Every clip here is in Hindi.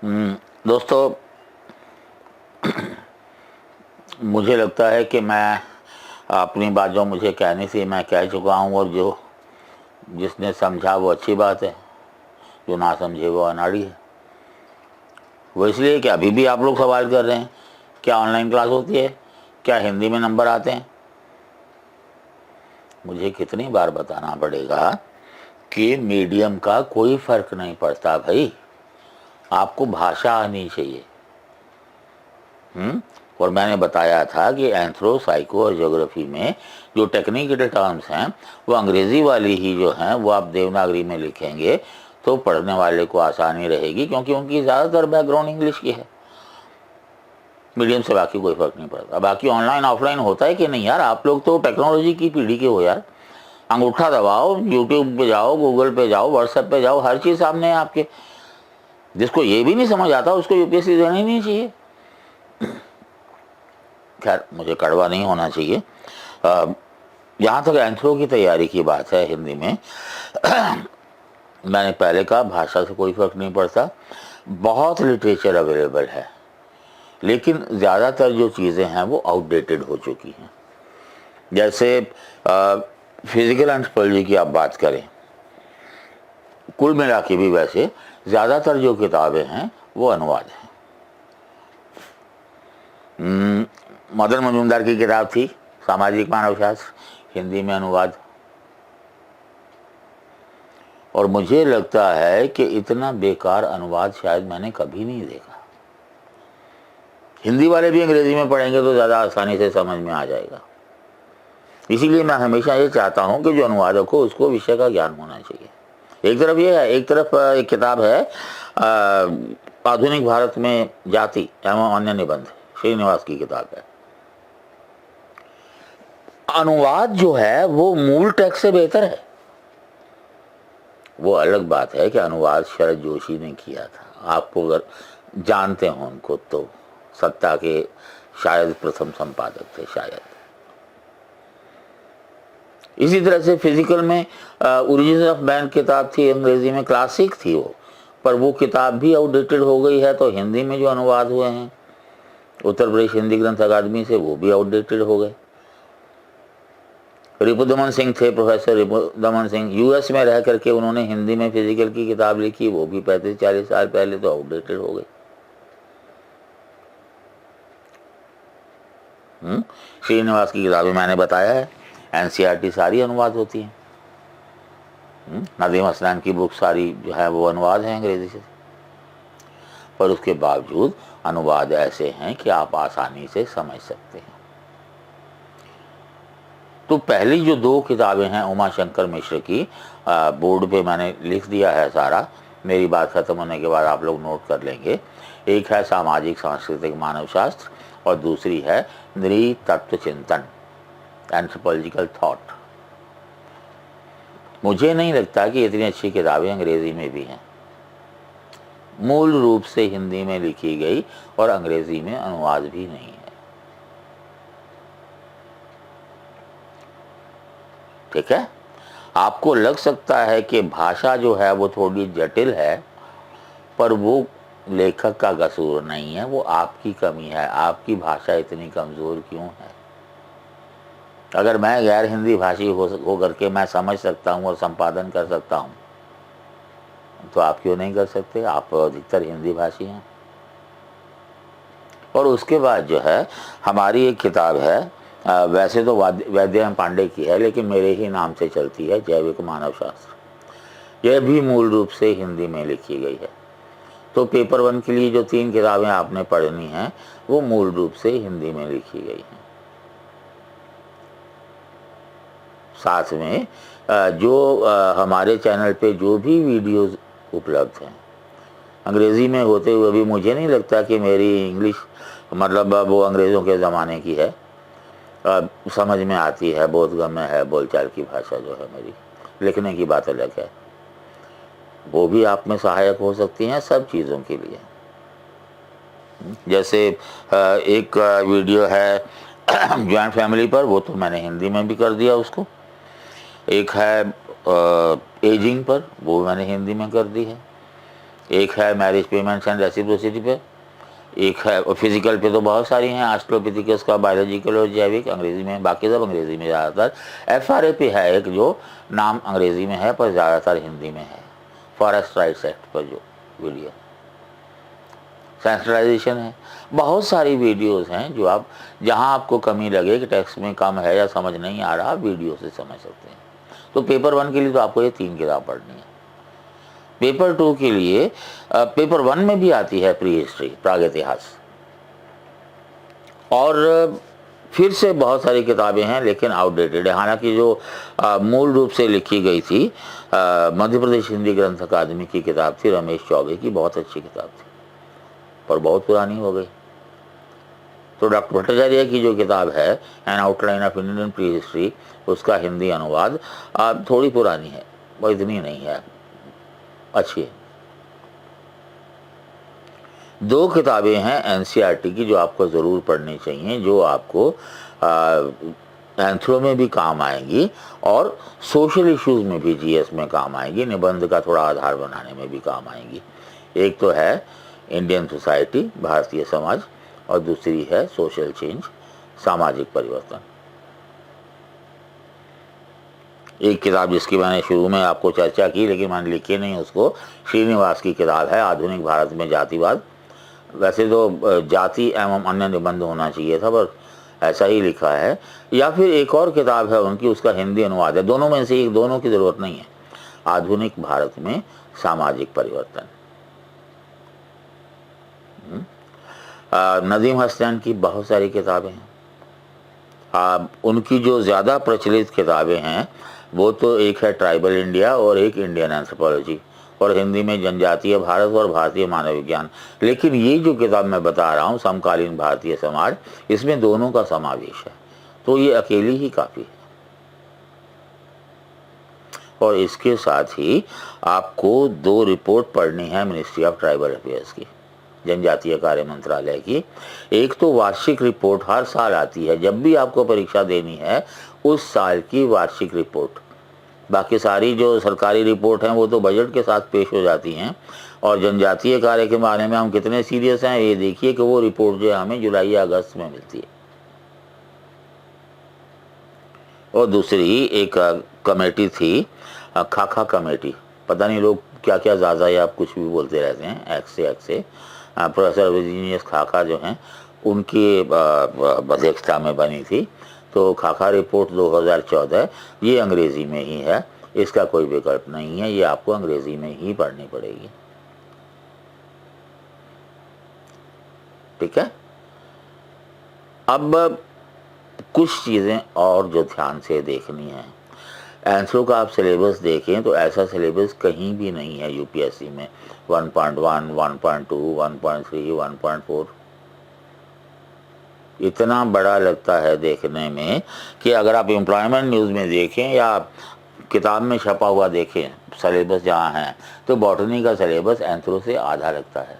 दोस्तों, मुझे लगता है कि मैं अपनी बात जो मुझे कहनी थी मैं कह चुका हूँ, और जो जिसने समझा वो अच्छी बात है, जो ना समझे वो अनाड़ी है। वो इसलिए कि अभी भी आप लोग सवाल कर रहे हैं क्या ऑनलाइन क्लास होती है, क्या हिंदी में नंबर आते हैं। मुझे कितनी बार बताना पड़ेगा कि मीडियम का कोई फर्क नहीं पड़ता भाई, आपको भाषा आनी चाहिए। और मैंने बताया था कि एंथ्रो, साइको और ज्योग्राफी में जो टेक्निकल टर्म्स हैं वो अंग्रेज़ी वाली ही जो हैं वो आप देवनागरी में लिखेंगे तो पढ़ने वाले को आसानी रहेगी, क्योंकि उनकी ज़्यादातर बैकग्राउंड इंग्लिश की है। मीडियम से बाकी कोई फ़र्क नहीं पड़ता। बाकी ऑनलाइन ऑफलाइन होता है कि नहीं यार, आप लोग तो टेक्नोलॉजी की पीढ़ी के हो यार। अंगूठा दबाओ, यूट्यूब पे जाओ, गूगल पे जाओ, व्हाट्सएप पे जाओ, हर चीज़ सामने है आपके। जिसको ये भी नहीं समझ आता उसको यूपीएससी देना ही नहीं चाहिए। खैर, मुझे कड़वा नहीं होना चाहिए। जहाँ तक एंथ्रो की तैयारी की बात है हिंदी में, मैंने पहले कहा भाषा से कोई फर्क नहीं पड़ता। बहुत लिटरेचर अवेलेबल है, लेकिन ज़्यादातर जो चीज़ें हैं वो आउटडेटेड हो चुकी हैं। जैसे फिजिकल एंथ्रोपोलॉजी की आप बात करें, कुल मिला के भी वैसे ज़्यादातर जो किताबें हैं वो अनुवाद हैं। मदन मजूमदार की किताब थी सामाजिक मानवशास्त्र, हिंदी में अनुवाद। और मुझे लगता है कि इतना बेकार अनुवाद शायद मैंने कभी नहीं देखा। हिंदी वाले भी अंग्रेजी में पढ़ेंगे तो ज़्यादा आसानी से समझ में आ जाएगा। इसीलिए मैं हमेशा ये चाहता हूँ कि जो अनुवादक हो उसको विषय का ज्ञान होना चाहिए। एक तरफ ये है, एक तरफ एक किताब है आधुनिक भारत में जाति एवं अन्य निबंध, श्रीनिवास की किताब है। अनुवाद जो है वो मूल टेक्स्ट से बेहतर है। वो अलग बात है कि अनुवाद शरद जोशी ने किया था। आपको अगर जानते हो उनको तो सत्ता के शायद प्रथम संपादक थे शायद। इसी तरह से फिजिकल में ओरिजिन ऑफ मैन किताब थी, अंग्रेजी में क्लासिक थी वो, पर वो किताब भी आउटडेटेड हो गई है। तो हिंदी में जो अनुवाद हुए हैं उत्तर प्रदेश हिंदी ग्रंथ अकादमी से, वो भी आउटडेटेड हो गए। रिपुदमन सिंह थे, प्रोफेसर रिपुदमन सिंह, यूएस में रह करके उन्होंने हिंदी में फिजिकल की किताब लिखी, वो भी 35-40 साल पहले, तो आउटडेटेड हो गई। श्रीनिवास की किताबें मैंने बताया है, एनसीईआरटी सारी अनुवाद होती हैं। नदीम असलान की बुक सारी जो है वो अनुवाद है अंग्रेजी से। पर उसके बावजूद अनुवाद ऐसे हैं कि आप आसानी से समझ सकते हैं। तो पहली जो 2 किताबें हैं उमा शंकर मिश्र की, बोर्ड पे मैंने लिख दिया है सारा, मेरी बात खत्म होने के बाद आप लोग नोट कर लेंगे। एक है सामाजिक सांस्कृतिक मानवशास्त्र और दूसरी है नृतत्व चिंतन, एंथ्रोपोलॉजिकल थॉट। मुझे नहीं लगता कि इतनी अच्छी किताबें अंग्रेजी में भी हैं। मूल रूप से हिंदी में लिखी गई और अंग्रेजी में अनुवाद भी नहीं है। ठीक है, आपको लग सकता है कि भाषा जो है वो थोड़ी जटिल है, पर वो लेखक का कसूर नहीं है, वो आपकी कमी है। आपकी भाषा इतनी कमज़ोर क्यों है? अगर मैं गैर हिंदी भाषी हो करके मैं समझ सकता हूँ और संपादन कर सकता हूँ, तो आप क्यों नहीं कर सकते? आप अधिकतर हिंदी भाषी हैं। और उसके बाद जो है हमारी एक किताब है, वैसे तो वैद्य पांडे की है, लेकिन मेरे ही नाम से चलती है, जैविक मानव शास्त्र। यह भी मूल रूप से हिंदी में लिखी गई है। तो पेपर 1 के लिए जो 3 किताबें आपने पढ़नी हैं वो मूल रूप से हिंदी में लिखी गई हैं। साथ में जो हमारे चैनल पे जो भी वीडियोस उपलब्ध हैं अंग्रेज़ी में होते हुए भी मुझे नहीं लगता कि मेरी इंग्लिश मतलब वो अंग्रेज़ों के ज़माने की है, समझ में आती है, बोधगम्य है। बोलचाल की भाषा जो है मेरी, लिखने की बात अलग है, वो भी आप में सहायक हो सकती हैं सब चीज़ों के लिए। जैसे एक वीडियो है जॉइंट फैमिली पर, वो तो मैंने हिंदी में भी कर दिया उसको। एक है एजिंग पर, वो मैंने हिंदी में कर दी है। एक है मैरिज पेमेंट्स एंड रेसिप्रोसिटी पे, एक है, और फिजिकल पे तो बहुत सारी हैं, ऑस्ट्रोपिथिकस का, बायोलॉजिकल और जैविक, अंग्रेजी में, बाकी सब अंग्रेजी में ज़्यादातर। FRA पे है एक जो नाम अंग्रेजी में है पर ज़्यादातर हिंदी में है, फॉरेस्ट राइट्स एक्ट पर जो वीडियो। सेंसिटाइजेशन है, बहुत सारी वीडियोस हैं जो आप, जहां आपको कमी लगे कि टेक्स्ट में कम है या समझ नहीं आ रहा, आप वीडियो से समझ सकते हैं। तो पेपर 1 के लिए तो आपको ये 3 किताब पढ़नी है। पेपर 2 के लिए पेपर 1 में भी आती है प्री हिस्ट्री, प्रागइतिहास, और फिर से बहुत सारी किताबें हैं लेकिन आउटडेटेड है। हालांकि जो मूल रूप से लिखी गई थी मध्य प्रदेश हिंदी ग्रंथ अकादमी की किताब थी, रमेश चौबे की, बहुत अच्छी किताब थी, पर बहुत पुरानी हो गई। तो डॉक्टर भट्टाचार्य की जो किताब है N outline of Indian pre history, उसका हिंदी अनुवाद थोड़ी पुरानी है, वो इतनी नहीं है अच्छी है। 2 किताबें हैं NCERT की जो आपको ज़रूर पढ़नी चाहिए, जो आपको एंथ्रो में भी काम आएंगी और सोशल इश्यूज़ में भी GS में काम आएंगी, निबंध का थोड़ा आधार बनाने में भी काम आएंगी। एक तो है इंडियन सोसाइटी, भारतीय समाज, और दूसरी है सोशल चेंज, सामाजिक परिवर्तन। एक किताब जिसकी मैंने शुरू में आपको चर्चा की लेकिन मैंने लिखी नहीं उसको, श्रीनिवास की किताब है आधुनिक भारत में जातिवाद। वैसे तो जाति एवं अन्य निबंध होना चाहिए था पर ऐसा ही लिखा है। या फिर एक और किताब है उनकी, उसका हिंदी अनुवाद है। दोनों में से एक, दोनों की ज़रूरत नहीं है। आधुनिक भारत में सामाजिक परिवर्तन। नदीम हसनैन की बहुत सारी किताबें हैं। उनकी जो ज़्यादा प्रचलित किताबें हैं वो तो एक है ट्राइबल इंडिया और एक इंडियन एंथ्रोपोलॉजी, और हिंदी में जनजातीय भारत और भारतीय मानव विज्ञान। लेकिन ये जो किताब मैं बता रहा हूँ, समकालीन भारतीय समाज, इसमें दोनों का समावेश है, तो ये अकेली ही काफ़ी है। और इसके साथ ही आपको 2 रिपोर्ट पढ़नी है मिनिस्ट्री ऑफ ट्राइबल अफेयर्स की, जनजातीय कार्य मंत्रालय की। एक तो वार्षिक रिपोर्ट हर साल आती है, जब भी आपको परीक्षा देनी है उस साल की वार्षिक रिपोर्ट। बाकी सारी जो सरकारी रिपोर्ट हैं वो तो बजट के साथ पेश हो जाती हैं। और जनजातीय कार्य के बारे में हम कितने सीरियस हैं ये देखिए कि वो रिपोर्ट जो है हमें जुलाई या अगस्त में मिलती है। और दूसरी एक कमेटी थी, खाखा कमेटी, पता नहीं लोग क्या क्या ज़्यादा या आप कुछ भी बोलते रहते हैं, एक्स से प्रोफेसर वर्जीनियस खाखा जो हैं उनकी अध्यक्षता में बनी थी। तो खाखा रिपोर्ट 2014, ये अंग्रेज़ी में ही है, इसका कोई विकल्प नहीं है, ये आपको अंग्रेज़ी में ही पढ़नी पड़ेगी। ठीक है। अब कुछ चीज़ें और जो ध्यान से देखनी है, एंथ्रो का आप सिलेबस देखें तो ऐसा सिलेबस कहीं भी नहीं है यूपीएससी में। 1.1, 1.2, 1.3, 1.4 इतना बड़ा लगता है देखने में कि अगर आप एम्प्लॉयमेंट न्यूज़ में देखें या किताब में छपा हुआ देखें सिलेबस जहाँ है, तो बॉटनी का सिलेबस एंथ्रो से आधा लगता है।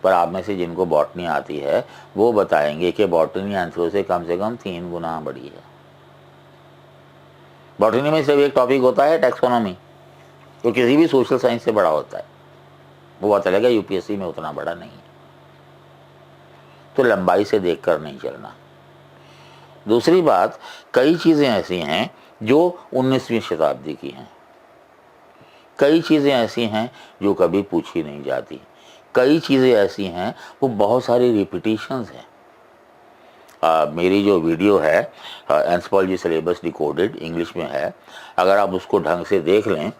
पर आप में से जिनको बॉटनी आती है वो बताएंगे कि बॉटनी एंथ्रो से कम 3 गुना बड़ी है। बॉटनी में सिर्फ एक टॉपिक होता है टैक्सोनॉमी, तो किसी भी सोशल साइंस से बड़ा होता है, वो पता चलेगा यूपीएससी में उतना बड़ा नहीं है। तो लंबाई से देखकर नहीं चलना। दूसरी बात, कई चीज़ें ऐसी हैं जो 19वीं शताब्दी की हैं, कई चीज़ें ऐसी हैं जो कभी पूछी नहीं जाती, कई चीज़ें ऐसी हैं वो बहुत सारी रिपीटिशंस हैं। मेरी जो वीडियो है एंथ्रोपोलॉजी सिलेबस डिकोडेड, इंग्लिश में है, अगर आप उसको ढंग से देख लें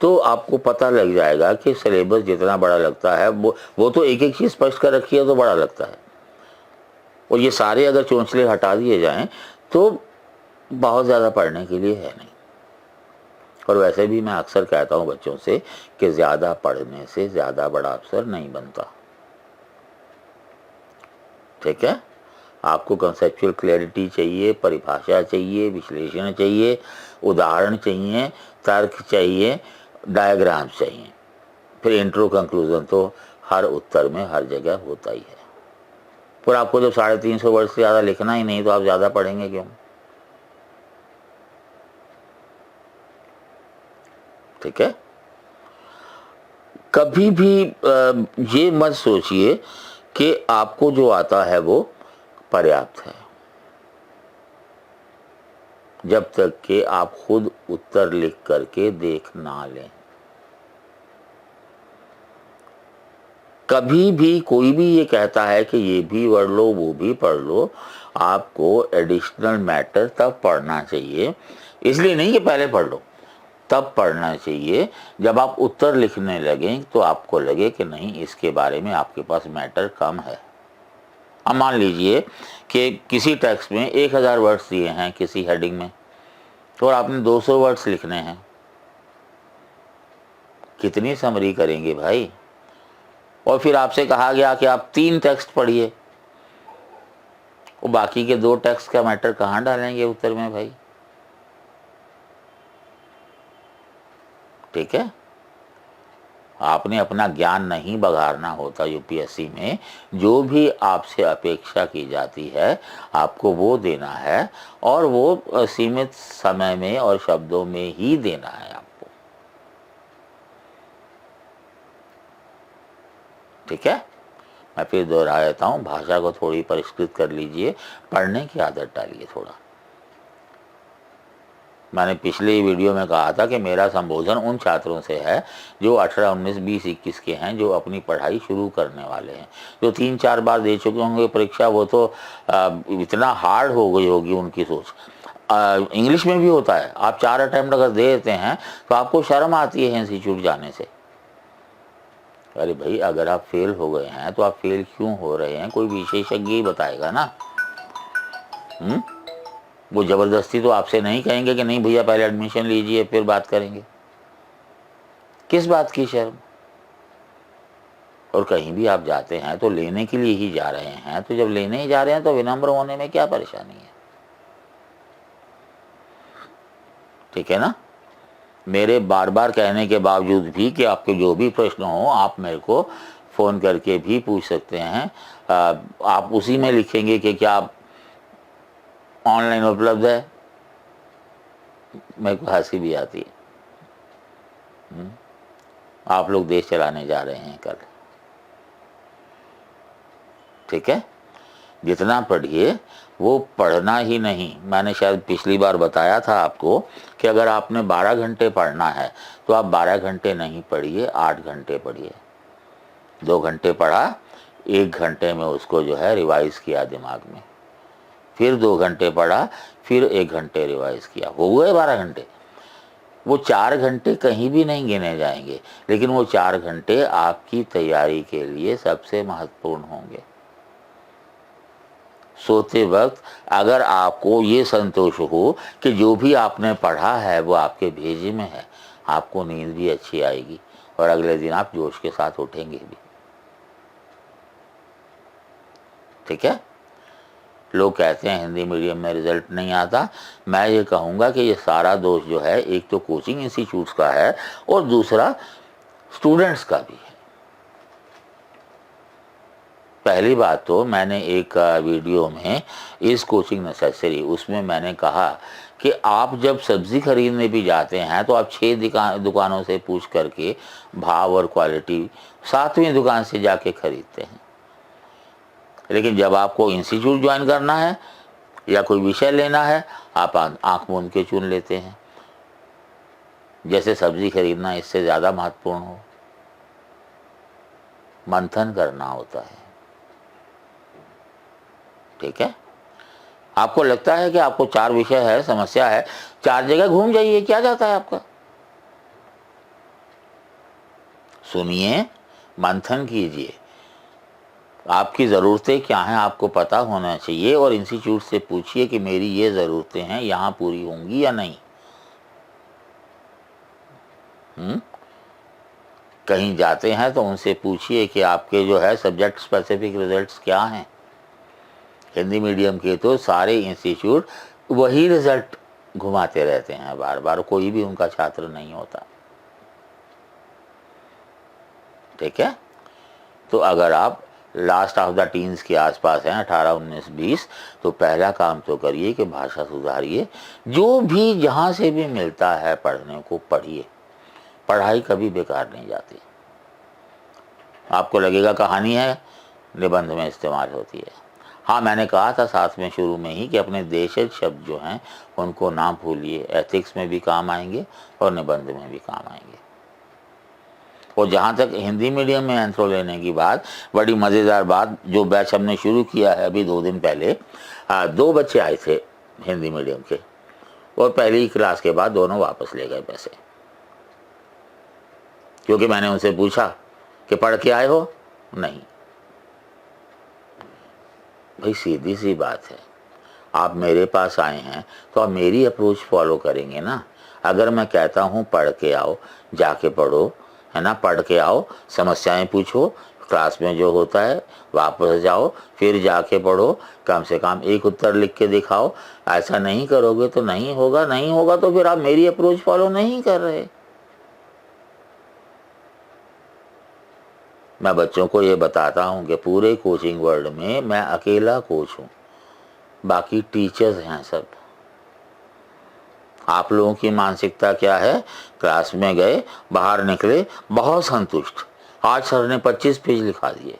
तो आपको पता लग जाएगा कि सिलेबस जितना बड़ा लगता है वो तो एक एक चीज़ स्पष्ट कर रखी है तो बड़ा लगता है, और ये सारे अगर चोंचले हटा दिए जाएं तो बहुत ज़्यादा पढ़ने के लिए है नहीं। और वैसे भी मैं अक्सर कहता हूँ बच्चों से कि ज़्यादा पढ़ने से ज़्यादा बड़ा अफसर नहीं बनता। ठीक है। आपको कंसेप्चुअल क्लैरिटी चाहिए, परिभाषा चाहिए, विश्लेषण चाहिए, उदाहरण चाहिए, तर्क चाहिए, डायग्राम चाहिए, फिर इंट्रो कंक्लूजन तो हर उत्तर में हर जगह होता ही है। पर आपको जब 350 वर्ड से ज़्यादा लिखना ही नहीं तो आप ज़्यादा पढ़ेंगे क्यों? ठीक है। कभी भी ये मत सोचिए कि आपको जो आता है वो पर्याप्त है, जब तक कि आप खुद उत्तर लिख करके देख ना लें। कभी भी कोई भी ये कहता है कि ये भी पढ़ लो वो भी पढ़ लो, आपको एडिशनल मैटर तब पढ़ना चाहिए, इसलिए नहीं कि पहले पढ़ लो, तब पढ़ना चाहिए जब आप उत्तर लिखने लगें तो आपको लगे कि नहीं, इसके बारे में आपके पास मैटर कम है। अब मान लीजिए कि किसी टेक्स्ट में 1000 वर्ड्स दिए हैं किसी हेडिंग में, तो आपने 200 वर्ड्स लिखने हैं, कितनी समरी करेंगे भाई? और फिर आपसे कहा गया कि आप 3 टेक्स्ट पढ़िए, और बाकी के 2 टेक्स्ट का मैटर कहाँ डालेंगे उत्तर में भाई? ठीक है, आपने अपना ज्ञान नहीं बघारना होता। यूपीएससी में जो भी आपसे अपेक्षा की जाती है आपको वो देना है, और वो सीमित समय में और शब्दों में ही देना है आपको। ठीक है, मैं फिर दोहरा देता हूँ, भाषा को थोड़ी परिष्कृत कर लीजिए, पढ़ने की आदत डालिए थोड़ा। मैंने पिछले वीडियो में कहा था कि मेरा संबोधन उन छात्रों से है जो 18, 19, 20, 21 के हैं, जो अपनी पढ़ाई शुरू करने वाले हैं, जो 3-4 बार दे चुके होंगे परीक्षा, वो तो इतना हार्ड हो गई होगी उनकी सोच। इंग्लिश में भी होता है, आप 4 अटेम्प्ट अगर दे देते हैं तो आपको शर्म आती है इंस्टीट्यूट जाने से। अरे भाई, अगर आप फेल हो गए हैं तो आप फेल क्यों हो रहे हैं, कोई विशेषज्ञ ही बताएगा ना। वो जबरदस्ती तो आपसे नहीं कहेंगे कि नहीं भैया पहले एडमिशन लीजिए फिर बात करेंगे। किस बात की शर्म? और कहीं भी आप जाते हैं तो लेने के लिए ही जा रहे हैं, तो जब लेने ही जा रहे हैं तो विनम्र होने में क्या परेशानी है? ठीक है ना। मेरे बार बार कहने के बावजूद भी कि आपके जो भी प्रश्न हो आप मेरे को फ़ोन करके भी पूछ सकते हैं। आप उसी में लिखेंगे कि क्या ऑनलाइन उपलब्ध है, मेरे को हंसी भी आती है। आप लोग देश चलाने जा रहे हैं कल। ठीक है, जितना पढ़िए वो पढ़ना ही नहीं। मैंने शायद पिछली बार बताया था आपको कि अगर आपने 12 घंटे पढ़ना है तो आप 12 घंटे नहीं पढ़िए, 8 घंटे पढ़िए। 2 घंटे पढ़ा, 1 घंटे में उसको जो है रिवाइज किया दिमाग में, फिर 2 घंटे पढ़ा, फिर 1 घंटे रिवाइज किया, हो गए 12 घंटे। वो 4 घंटे कहीं भी नहीं गिने जाएंगे, लेकिन वो 4 घंटे आपकी तैयारी के लिए सबसे महत्वपूर्ण होंगे। सोते वक्त अगर आपको ये संतोष हो कि जो भी आपने पढ़ा है वो आपके भेजे में है, आपको नींद भी अच्छी आएगी और अगले दिन आप जोश के साथ उठेंगे भी। ठीक है। लोग कहते हैं हिंदी मीडियम में रिजल्ट नहीं आता। मैं ये कहूँगा कि ये सारा दोष जो है एक तो कोचिंग इंस्टीट्यूट्स का है और दूसरा स्टूडेंट्स का भी है। पहली बात तो मैंने एक वीडियो में इस कोचिंग नेसेसरी उसमें मैंने कहा कि आप जब सब्ज़ी खरीदने भी जाते हैं तो आप 6 दुकानों से पूछ करके भाव और क्वालिटी 7वीं दुकान से जाके खरीदते हैं। लेकिन जब आपको इंस्टीट्यूट ज्वाइन करना है या कोई विषय लेना है, आप आँख मूंद के चुन लेते हैं, जैसे सब्ज़ी खरीदना इससे ज़्यादा महत्वपूर्ण हो। मंथन करना होता है। ठीक है। आपको लगता है कि आपको 4 विषय है, समस्या है, 4 जगह घूम जाइए, क्या जाता है आपका? सुनिए, मंथन कीजिए, आपकी ज़रूरतें क्या हैं आपको पता होना चाहिए, और इंस्टीट्यूट से पूछिए कि मेरी ये ज़रूरतें हैं, यहाँ पूरी होंगी या नहीं। कहीं जाते हैं तो उनसे पूछिए कि आपके जो है सब्जेक्ट स्पेसिफिक रिजल्ट्स क्या हैं। हिंदी मीडियम के तो सारे इंस्टीट्यूट वही रिजल्ट घुमाते रहते हैं बार बार, कोई भी उनका छात्र नहीं होता। ठीक है। तो अगर आप लास्ट ऑफ द टीन्स के आसपास हैं, 18, 19, 20, तो पहला काम तो करिए कि भाषा सुधारिए। जो भी जहाँ से भी मिलता है पढ़ने को पढ़िए। पढ़ाई कभी बेकार नहीं जाती। आपको लगेगा कहानी है, निबंध में इस्तेमाल होती है। हाँ, मैंने कहा था साथ में शुरू में ही कि अपने देशज शब्द जो हैं उनको ना भूलिए, एथिक्स में भी काम आएंगे और निबंध में भी काम आएंगे। और जहाँ तक हिंदी मीडियम में एंथ्रो लेने की बात, बड़ी मज़ेदार बात, जो बैच हमने शुरू किया है अभी 2 दिन पहले, 2 बच्चे आए थे हिंदी मीडियम के, और पहली क्लास के बाद दोनों वापस ले गए पैसे, क्योंकि मैंने उनसे पूछा कि पढ़ के आए हो? नहीं। भाई सीधी सी बात है, आप मेरे पास आए हैं तो आप मेरी अप्रोच फॉलो करेंगे ना। अगर मैं कहता हूँ पढ़ के आओ, जाके पढ़ो, है ना, पढ़ के आओ, समस्याएं पूछो, क्लास में जो होता है वापस जाओ, फिर जाके पढ़ो, कम से कम एक उत्तर लिख के दिखाओ, ऐसा नहीं करोगे तो नहीं होगा। नहीं होगा तो फिर आप मेरी अप्रोच फॉलो नहीं कर रहे। मैं बच्चों को ये बताता हूँ कि पूरे कोचिंग वर्ल्ड में मैं अकेला कोच हूँ, बाकी टीचर्स हैं सब। आप लोगों की मानसिकता क्या है? क्लास में गए, बाहर निकले बहुत संतुष्ट, आज सर ने 25 पेज लिखा दिए।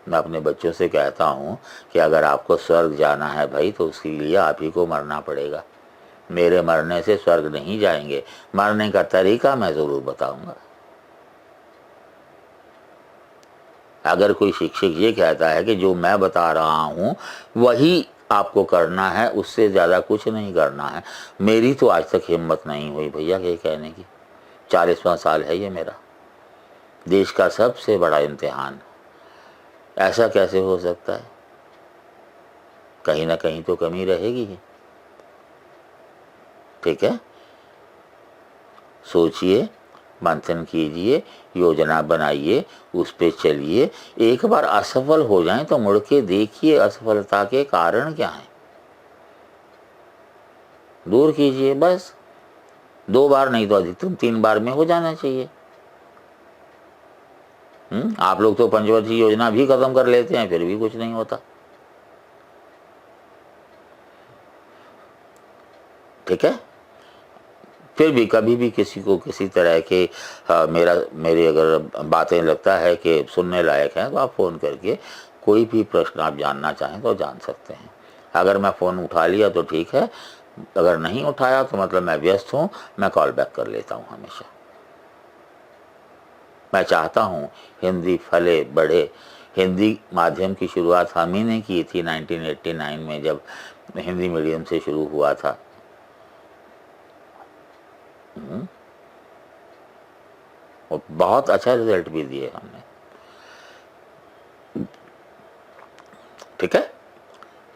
मैं अपने बच्चों से कहता हूँ कि अगर आपको स्वर्ग जाना है भाई, तो उसके लिए आप ही को मरना पड़ेगा। मेरे मरने से स्वर्ग नहीं जाएंगे, मरने का तरीका मैं ज़रूर बताऊंगा। अगर कोई शिक्षक ये कहता है कि जो मैं बता रहा हूँ वही आपको करना है, उससे ज़्यादा कुछ नहीं करना है, मेरी तो आज तक हिम्मत नहीं हुई भैया ये कहने की। 40वां साल है ये मेरा, देश का सबसे बड़ा इम्तिहान, ऐसा कैसे हो सकता है? कहीं ना कहीं तो कमी रहेगी ही। ठीक है, सोचिए, मंथन कीजिए, योजना बनाइए, उस पे चलिए। एक बार असफल हो जाएं तो मुड़ के देखिए असफलता के कारण क्या हैं, दूर कीजिए बस। 2 बार नहीं तो अधिकतम 3 बार में हो जाना चाहिए। आप लोग तो पंचवर्षीय योजना भी खत्म कर लेते हैं, फिर भी कुछ नहीं होता। ठीक है, फिर भी कभी भी किसी को किसी तरह के मेरी अगर बातें लगता है कि सुनने लायक हैं, तो आप फ़ोन करके कोई भी प्रश्न आप जानना चाहें तो जान सकते हैं। अगर मैं फ़ोन उठा लिया तो ठीक है, अगर नहीं उठाया तो मतलब मैं व्यस्त हूँ, मैं कॉल बैक कर लेता हूँ हमेशा। मैं चाहता हूँ हिंदी फले बढ़े। हिंदी माध्यम की शुरुआत हम ही ने की थी 1989 में, जब हिंदी मीडियम से शुरू हुआ था। और बहुत अच्छा रिजल्ट भी दिए हमने। ठीक है,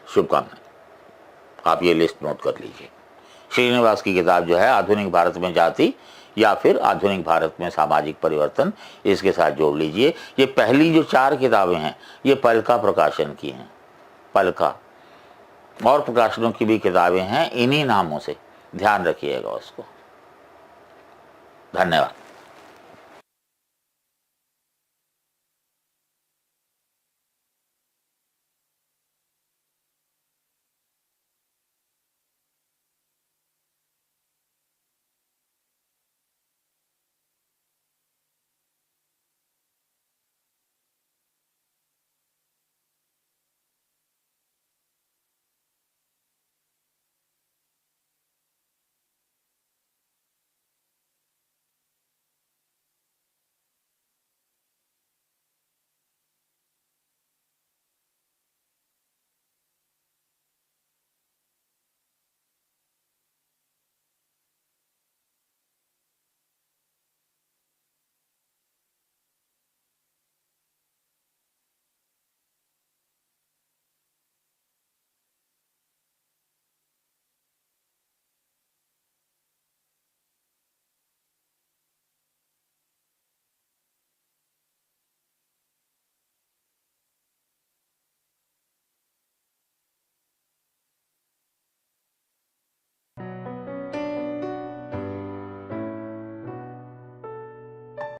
शुभकामनाएं। आप ये लिस्ट नोट कर लीजिए। श्रीनिवास की किताब जो है आधुनिक भारत में जाति या फिर आधुनिक भारत में सामाजिक परिवर्तन, इसके साथ जोड़ लीजिए। ये पहली जो 4 किताबें हैं ये पलका प्रकाशन की हैं। पलका और प्रकाशनों की भी किताबें हैं इन्हीं नामों से, ध्यान रखिएगा उसको। धन्यवाद।